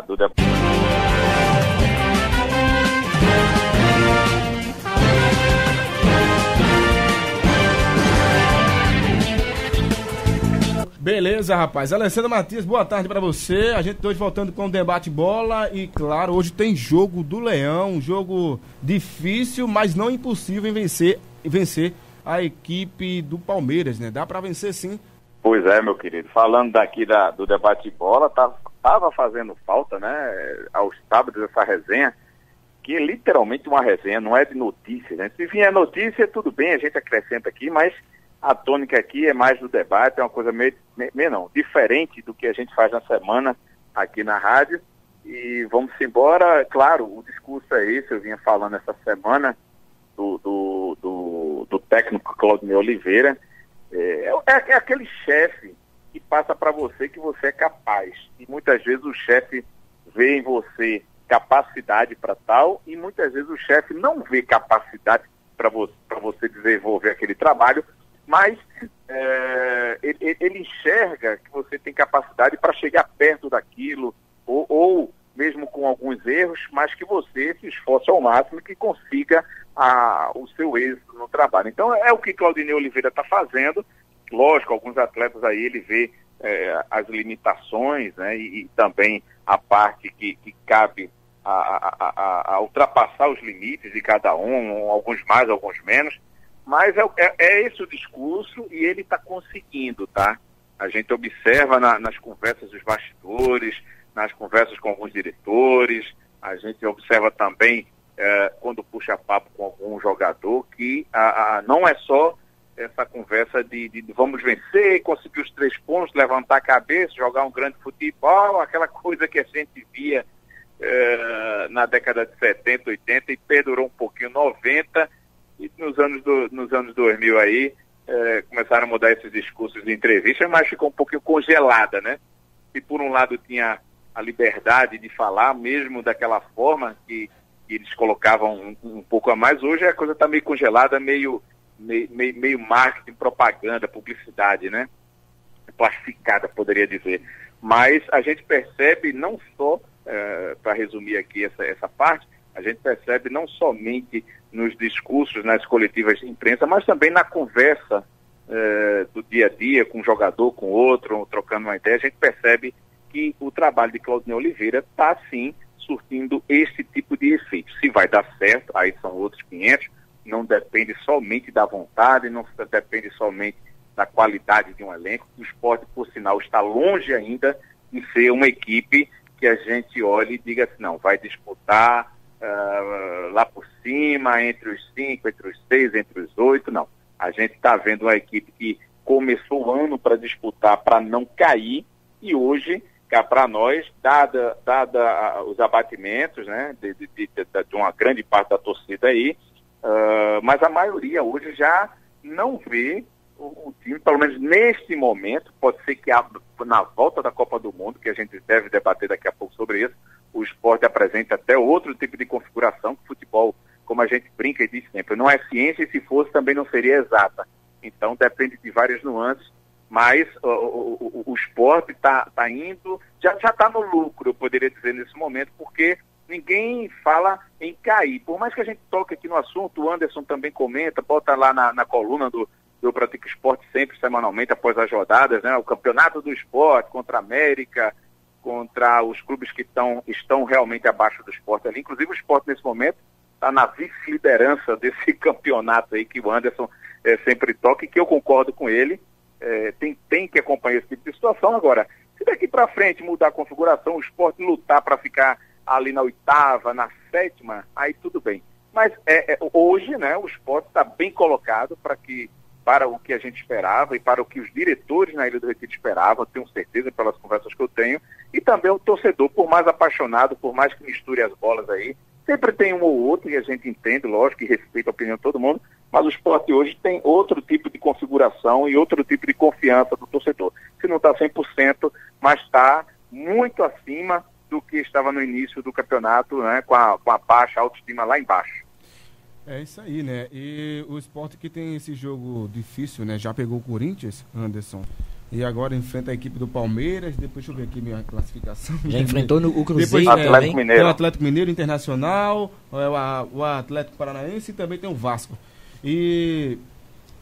do debate. Beleza, rapaz. Alessandro Matias, boa tarde pra você. A gente hoje voltando com o debate bola e, claro, hoje tem jogo do Leão, um jogo difícil, mas não impossível em vencer a equipe do Palmeiras, né? Dá pra vencer sim. Pois é, meu querido. Falando daqui do debate bola, tava fazendo falta, né, aos sábados essa resenha, que é literalmente uma resenha, não é de notícias, né? Se vier notícia, tudo bem, a gente acrescenta aqui, mas a tônica aqui é mais do debate, é uma coisa meio não, diferente do que a gente faz na semana aqui na rádio. E vamos embora. Claro, o discurso é esse, eu vinha falando essa semana do técnico Claudinei Oliveira. É aquele chefe que passa para você que você é capaz. E muitas vezes o chefe vê em você capacidade para tal, e muitas vezes o chefe não vê capacidade para você desenvolver aquele trabalho, mas ele enxerga que você tem capacidade para chegar perto daquilo, ou mesmo com alguns erros, mas que você se esforce ao máximo e que consiga o seu êxito no trabalho. Então é o que Claudinei Oliveira está fazendo. Lógico, alguns atletas aí ele vê as limitações, né, e também a parte que cabe a ultrapassar os limites de cada um, alguns mais, alguns menos. Mas é esse o discurso e ele está conseguindo, tá? A gente observa nas conversas dos bastidores, nas conversas com alguns diretores, a gente observa também quando puxa papo com algum jogador que não é só essa conversa de vamos vencer, conseguir os 3 pontos, levantar a cabeça, jogar um grande futebol, aquela coisa que a gente via na década de 70, 80 e perdurou um pouquinho 90. E nos anos 2000 aí, começaram a mudar esses discursos de entrevistas, mas ficou um pouquinho congelada, né? E por um lado tinha a liberdade de falar, mesmo daquela forma que eles colocavam um pouco a mais, hoje a coisa está meio congelada, meio marketing, propaganda, publicidade, né? Plastificada, poderia dizer. Mas a gente percebe não só, para resumir aqui essa parte, a gente percebe não somente nos discursos, nas coletivas de imprensa, mas também na conversa do dia a dia, com um jogador, com outro, trocando uma ideia, a gente percebe que o trabalho de Claudinei Oliveira está, sim, surtindo esse tipo de efeito. Se vai dar certo, aí são outros 500, não depende somente da vontade, não depende somente da qualidade de um elenco. O Sport, por sinal, está longe ainda de ser uma equipe que a gente olhe e diga assim, não, vai disputar lá por cima, entre os 5, entre os 6, entre os 8, não. A gente está vendo uma equipe que começou o ano para disputar, para não cair, e hoje, cá para nós, dada os abatimentos, né, de uma grande parte da torcida aí, mas a maioria hoje já não vê o time, pelo menos neste momento. Pode ser que na volta da Copa do Mundo, que a gente deve debater daqui a pouco sobre isso, o Sport apresenta até outro tipo de configuração, que o futebol, como a gente brinca e diz sempre, não é ciência, e se fosse também não seria exata. Então depende de várias nuances, mas o Sport está indo, já está no lucro, eu poderia dizer nesse momento, porque ninguém fala em cair. Por mais que a gente toque aqui no assunto, o Anderson também comenta, bota lá na coluna do Eu Pratico Esporte sempre, semanalmente, após as rodadas, né? O campeonato do Sport contra a América, contra os clubes que estão realmente abaixo do Sport ali. Inclusive o Sport nesse momento está na vice-liderança desse campeonato aí que o Anderson sempre toca, e que eu concordo com ele. Tem que acompanhar esse tipo de situação. Agora, se daqui para frente mudar a configuração, o Sport lutar para ficar ali na 8ª, na 7ª, aí tudo bem. Mas hoje, né, o Sport está bem colocado para o que a gente esperava e para o que os diretores na Ilha do Retiro esperavam, tenho certeza pelas conversas que eu tenho, e também o torcedor, por mais apaixonado, por mais que misture as bolas aí, sempre tem um ou outro, e a gente entende, lógico, e respeita a opinião de todo mundo, mas o Sport hoje tem outro tipo de configuração e outro tipo de confiança do torcedor. Se não está 100%, mas está muito acima do que estava no início do campeonato, né, com a baixa autoestima lá embaixo. É isso aí, né? E o Sport que tem esse jogo difícil, né? Já pegou o Corinthians, Anderson. E agora enfrenta a equipe do Palmeiras. Depois deixa eu ver aqui minha classificação. Já enfrentou o Cruzeiro. Depois, Atlético Mineiro. Tem o Atlético Mineiro, Internacional, o Atlético Paranaense e também tem o Vasco.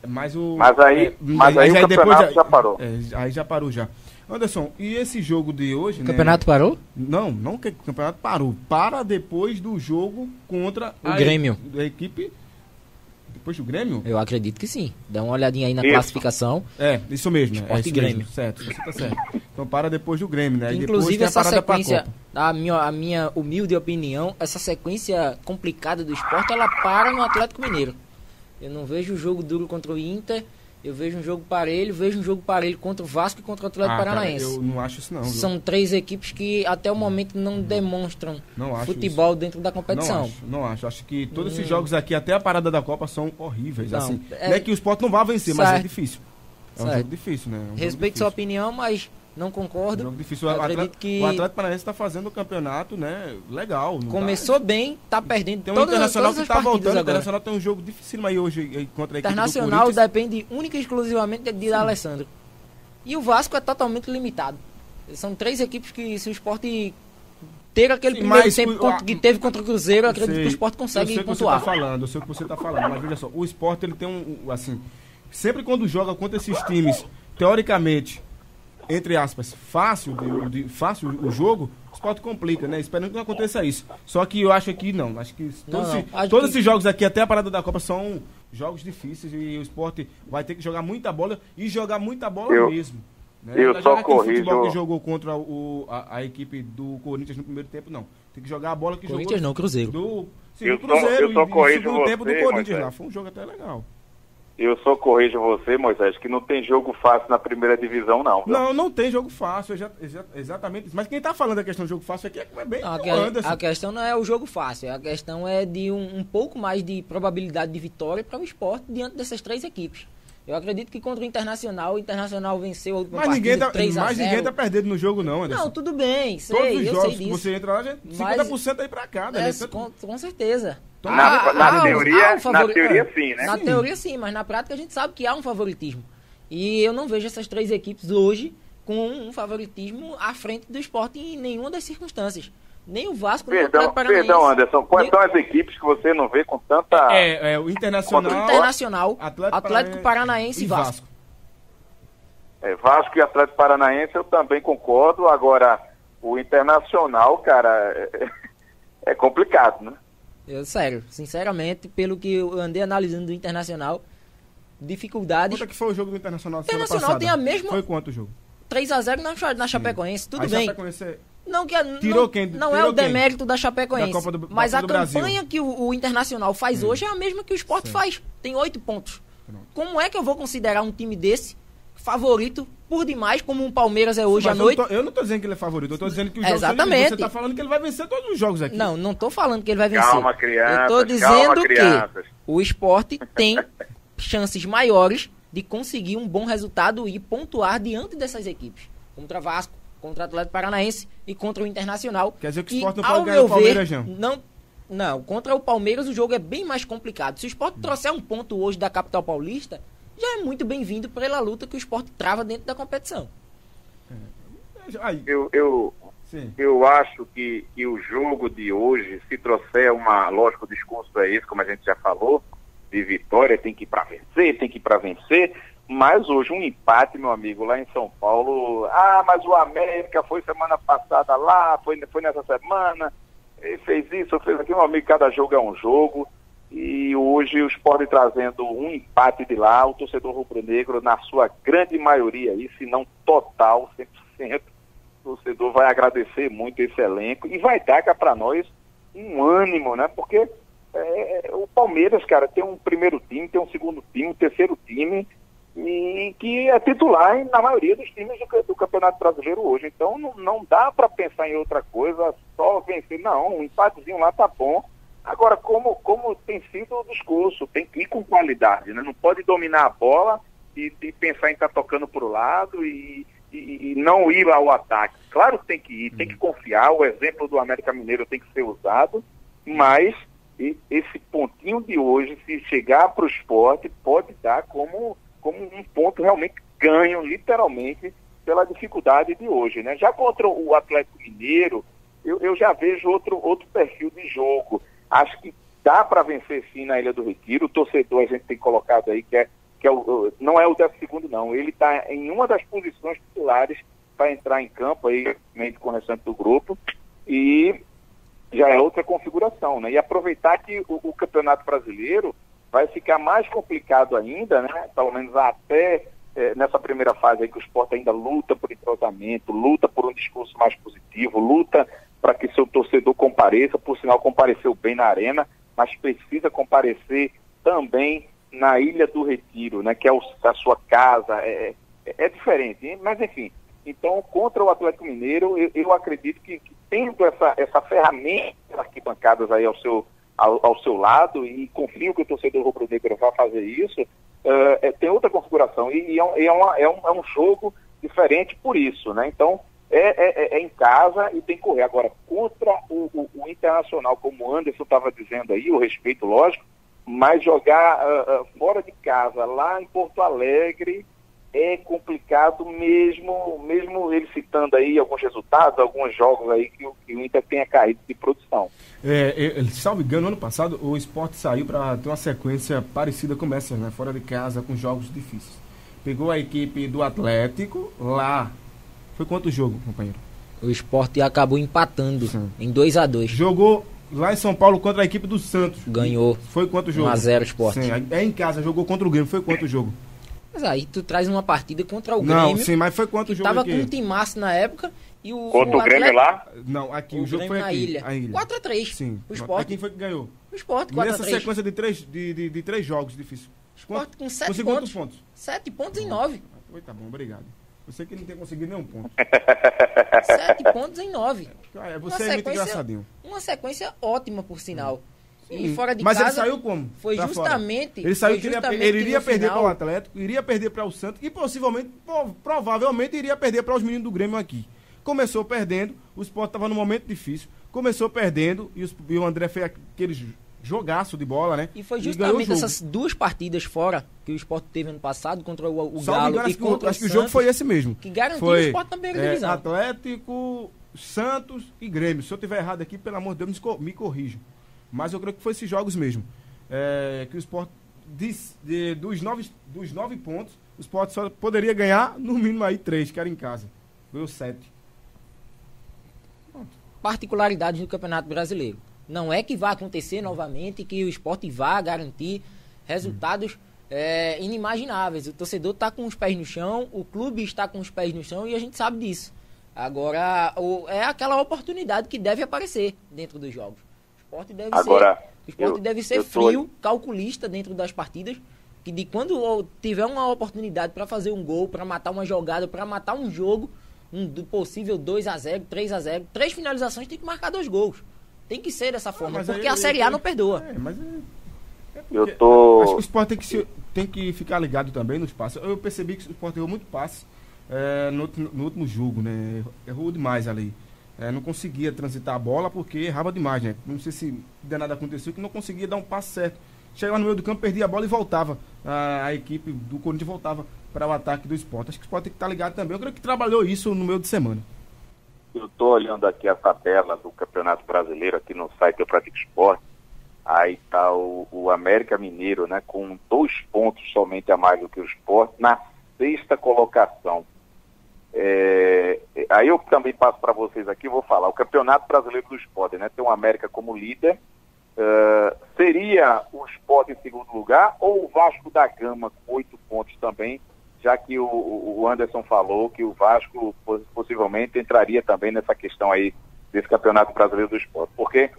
Mas aí o campeonato já parou. Aí já parou já. Anderson, e esse jogo de hoje... O campeonato parou? Não que o campeonato parou. Para depois do jogo contra o Grêmio. A equipe... Depois do Grêmio? Eu acredito que sim. Dá uma olhadinha aí na classificação. Isso mesmo. Sport isso Grêmio. Mesmo, certo, você tá certo. Então para depois do Grêmio, né? Inclusive essa sequência, a minha humilde opinião, essa sequência complicada do Sport, ela para no Atlético Mineiro. Eu não vejo o jogo duro contra o Inter, eu vejo um jogo parelho contra o Vasco e contra o Atlético Paranaense. Cara, eu não acho isso não. Viu? São 3 equipes que até o momento não demonstram futebol isso. Dentro da competição. Não acho. Acho que todos esses jogos aqui, até a parada da Copa, são horríveis. Não, assim. Não é que o Sport não vá vencer, mas é difícil. É um jogo difícil, né? Respeito sua opinião, mas não concordo. Jogo difícil. O Atlético Paranaense está fazendo o campeonato, né? Legal. Começou bem, tá perdendo. Tem um Internacional que tá voltando. O Internacional tem um jogo difícil aí hoje contra a equipe Internacional depende única e exclusivamente de Alessandro. E o Vasco é totalmente limitado. São 3 equipes que, se o Sport ter aquele primeiro tempo que teve contra o Cruzeiro, eu acredito que o Sport consegue pontuar. Eu sei o que você tá falando, mas veja só, o Sport ele tem assim, sempre quando joga contra esses times, teoricamente, entre aspas, fácil o jogo, o Sport complica, né? Esperando que não aconteça isso. Só que eu acho que não. Acho que todos esses jogos aqui, até a parada da Copa, são jogos difíceis e o Sport vai ter que jogar muita bola e jogar muita bola mesmo. Né? Eu só corrijo. Que jogou contra a equipe do Corinthians no primeiro tempo, não. Tem que jogar a bola que Corinthians jogou. Não, Cruzeiro. O Cruzeiro eu só corrijo no tempo do Corinthians Moisés. lá. Foi um jogo até legal. Eu só corrijo você, Moisés, que não tem jogo fácil na primeira divisão, não. Viu? Não tem jogo fácil, exatamente isso. Mas quem tá falando da questão do jogo fácil aqui é bem Anderson. A questão não é o jogo fácil, a questão é de um pouco mais de probabilidade de vitória para o Sport diante dessas 3 equipes. Eu acredito que contra o Internacional venceu a última partida 3-0. Mas ninguém tá perdendo no jogo, não, Anderson. Não, tudo bem, Todos os jogos que você entra lá, 50% aí pra cá. Né? Com certeza. Na teoria sim, né? Na teoria sim, mas na prática a gente sabe que há um favoritismo. E eu não vejo essas 3 equipes hoje com um favoritismo à frente do Sport em nenhuma das circunstâncias. Nem o Vasco, nem o Atlético Paranaense. Perdão, Anderson. Quais são as equipes que você não vê com tanta... o Internacional, Atlético Paranaense e Vasco. Vasco e Atlético Paranaense eu também concordo. Agora, o Internacional, cara, é complicado, né? Sério, sinceramente, pelo que eu andei analisando do Internacional, dificuldades... Quanto é que foi o jogo do Internacional? O Internacional tem a mesma... Foi quanto o jogo? 3-0 na Chapecoense, tudo bem. Chapecoense... Não é o demérito da Chapecoense, mas a campanha que o Internacional faz hoje é a mesma que o Sport faz. Tem 8 pontos. Pronto. Como é que eu vou considerar um time desse favorito por demais, como um Palmeiras é hoje à noite? Eu não tô dizendo que ele é favorito, eu tô dizendo que o jogo... Exatamente. Você tá falando que ele vai vencer todos os jogos aqui. Não tô falando que ele vai vencer. Calma, crianças, eu tô dizendo que o Sport tem chances maiores de conseguir um bom resultado e pontuar diante dessas equipes. Contra Vasco, contra o Atlético Paranaense e contra o Internacional. Quer dizer que o Sport não pode ganhar o Palmeiras, João? Não, contra o Palmeiras o jogo é bem mais complicado. Se o Sport trouxer um ponto hoje da capital paulista, já é muito bem-vindo pela luta que o Sport trava dentro da competição. Eu acho que o jogo de hoje, se trouxer lógico, o discurso é esse, como a gente já falou, de vitória, tem que ir para vencer, mas hoje um empate, meu amigo, lá em São Paulo, mas o América foi semana passada lá, foi nessa semana, fez isso, fez aquilo, meu amigo, cada jogo é um jogo, e hoje o Sport trazendo um empate de lá, o torcedor rubro-negro, na sua grande maioria, e se não total, 100%, o torcedor vai agradecer muito esse elenco, e vai dar cá para nós um ânimo, né, porque o Palmeiras, cara, tem um primeiro time, tem um segundo time, um terceiro time, e que é titular na maioria dos times do Campeonato Brasileiro hoje. Então não dá para pensar em outra coisa, só vencer. Não, um empatezinho lá tá bom. Agora, como tem sido o discurso, tem que ir com qualidade, né? Não pode dominar a bola e pensar em estar tocando para o lado e não ir ao ataque. Claro que tem que ir, tem que confiar, o exemplo do América Mineiro tem que ser usado, mas esse pontinho de hoje, se chegar para o Sport, pode dar como um ponto realmente ganham literalmente pela dificuldade de hoje, né? Já contra o Atlético Mineiro, eu já vejo outro perfil de jogo. Acho que dá para vencer sim na Ilha do Retiro. O torcedor a gente tem colocado aí não é o 12º não, ele está em uma das posições titulares para entrar em campo aí com o restante do grupo, e já é outra configuração, né? E aproveitar que o Campeonato Brasileiro vai ficar mais complicado ainda, né? Pelo menos até nessa primeira fase aí, que o Sport ainda luta por entrosamento, luta por um discurso mais positivo, luta para que seu torcedor compareça, por sinal compareceu bem na Arena, mas precisa comparecer também na Ilha do Retiro, né? Que é a sua casa, é diferente, hein? Mas enfim, então contra o Atlético Mineiro, eu acredito que tendo essa ferramenta das arquibancadas aí ao seu lado, e confio que o torcedor rubro-negro vai fazer isso, tem outra configuração, e é um jogo diferente por isso, né? Então, é em casa e tem que correr. Agora, contra o Internacional, como o Anderson estava dizendo aí, o respeito, lógico, mas jogar fora de casa, lá em Porto Alegre, é complicado mesmo ele citando aí alguns resultados, alguns jogos aí que o Inter tenha caído de produção. Salvo engano, ano passado o Sport saiu para ter uma sequência parecida com essa, né? Fora de casa, com jogos difíceis. Pegou a equipe do Atlético lá. Foi quanto jogo, companheiro? O Sport acabou empatando em 2-2. Jogou lá em São Paulo contra a equipe do Santos. Ganhou. Foi quanto jogo? 1-0 Sport. Sim, em casa, jogou contra o Grêmio. Foi quanto jogo? Mas aí tu traz uma partida contra o Grêmio. Não, sim, mas foi quanto jogo tava aqui? Com um timaço na época. E contra o Grêmio lá? Não, aqui o jogo foi aqui. A ilha. 4-3. Sim. O Sport. Quem foi que ganhou? O Sport, 4-3. Nessa sequência de três jogos difíceis. O Sport com 7 Conseguiu quantos pontos? 7 pontos em 9. Tá bom, obrigado. Você que não tem conseguido nenhum ponto. 7 pontos em 9. Você é muito engraçadinho. Uma sequência ótima, por sinal. Sim. E fora de mas casa... Mas ele saiu como? Foi justamente... Ele saiu que ele iria perder para o Atlético, iria perder para o Santos e possivelmente, provavelmente iria perder para os meninos do Grêmio aqui. Começou perdendo, o Sport estava num momento difícil, começou perdendo e o André fez aquele jogaço de bola, né? E foi justamente essas duas partidas fora que o Sport teve ano passado contra o Galo e contra o Santos. Acho que o jogo foi esse mesmo. Que garantiu o Sport também na divisão. Atlético, Santos e Grêmio. Se eu estiver errado aqui, pelo amor de Deus, me corrija. Mas eu creio que foi esses jogos mesmo. Que o Sport, dos 9 pontos, o Sport só poderia ganhar, no mínimo aí 3, que era em casa. Ganhou 7. Particularidades do Campeonato Brasileiro. Não é que vai acontecer novamente, que o Sport vá garantir resultados inimagináveis. O torcedor está com os pés no chão, o clube está com os pés no chão e a gente sabe disso. Agora, é aquela oportunidade que deve aparecer dentro dos jogos. O Sport deve ser frio, calculista dentro das partidas, que de quando tiver uma oportunidade para fazer um gol, para matar uma jogada, para matar um jogo, do possível 2-0, 3-0, 3 finalizações, tem que marcar 2 gols. Tem que ser dessa forma, porque a Série A não perdoa. Acho que o Sport tem que ficar ligado também nos passes. Eu percebi que o Sport errou muito passe no último jogo, né? Errou demais ali. Não conseguia transitar a bola porque errava demais, né? Não sei se nada aconteceu, que não conseguia dar um passe certo. Chegava no meio do campo, perdia a bola e voltava. A equipe do Corinthians voltava para o ataque do Sport. Acho que o Sport tem que estar ligado também. Eu creio que trabalhou isso no meio de semana. Eu estou olhando aqui a tabela do Campeonato Brasileiro aqui no site do Prático Esporte. Aí está o América Mineiro, né, com 2 pontos somente a mais do que o Sport, na 6ª colocação. Aí eu também passo para vocês aqui, vou falar. O Campeonato Brasileiro do Sport, né, tem o América como líder. Seria o Sport em segundo lugar ou o Vasco da Gama com 8 pontos também, já que o Anderson falou que o Vasco possivelmente entraria também nessa questão aí desse Campeonato Brasileiro do Sport, porque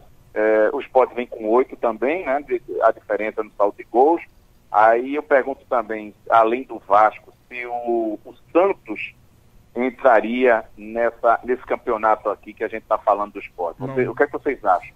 o Sport vem com 8 também, né, a diferença no saldo de gols. Aí eu pergunto também, além do Vasco, se o Santos entraria nesse campeonato aqui que a gente está falando do Sport. O que é que vocês acham?